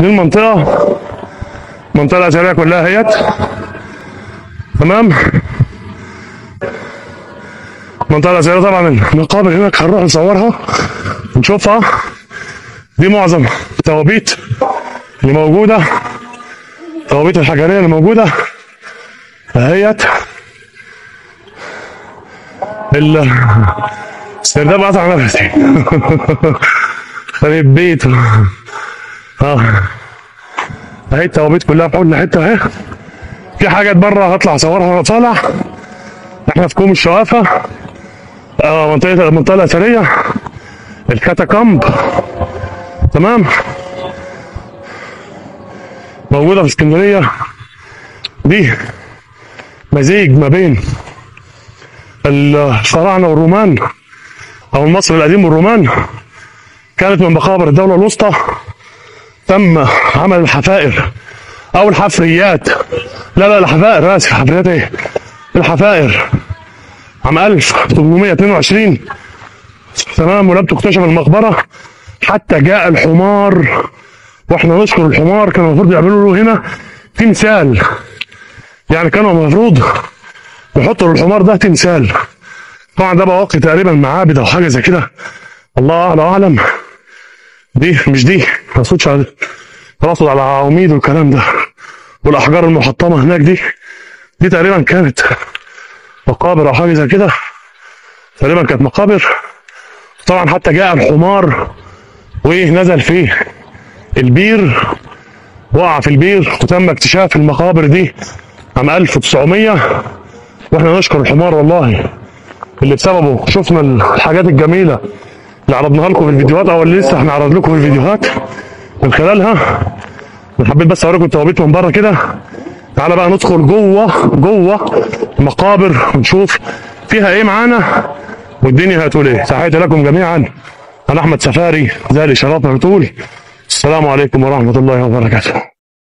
دي المنطقة الأثرية كلها اهيت. تمام. المنطقة الأثرية طبعا المقابر هناك هنروح نصورها ونشوفها. دي معظم التوابيت اللي موجودة، التوابيت الحجرية اللي موجودة اهيت. السرداب قطع نفسي. خريب بيت. اهي التوابيت كلها في كل حته اهي. في حاجات بره هطلع اصورها وانا طالع. احنا في كوم الشوافه، المنطقه الاثريه، الكاتاكامب. تمام. موجوده في اسكندريه. دي مزيج ما بين الفراعنه والرومان، او المصري القديم والرومان. كانت من مقابر الدوله الوسطى. تم عمل الحفائر او الحفريات، لا الحفائر، اسف، حفريات ايه؟ الحفائر عام 1822. تمام. ولم تكتشف المقبره حتى جاء الحمار، واحنا نشكر الحمار. كانوا المفروض يعملوا له هنا تمثال، يعني كانوا المفروض يحطوا للحمار ده تمثال. طبعا ده بواقي تقريبا معابد او حاجه زي كده، الله اعلى اعلم. دي مش دي، ما اقصدش على رصد على عواميد والكلام ده والاحجار المحطمه هناك. دي تقريبا كانت مقابر او حاجه زي كده، تقريبا كانت مقابر. طبعا حتى جاء الحمار ونزل فيه البير، وقع في البير، وتم اكتشاف المقابر دي عام 1900. واحنا نشكر الحمار والله، اللي بسببه شفنا الحاجات الجميله اللي عرضناها لكم في الفيديوهات، او اللي لسه هنعرض لكم في الفيديوهات من خلالها. انا حبيت بس اوريكم التوابيت من بره كده. تعالى بقى ندخل جوه المقابر ونشوف فيها ايه معانا والدنيا هتقول ايه. تحياتي لكم جميعا، انا احمد سفاري، ذا الاشارات بتقول السلام عليكم ورحمه الله وبركاته.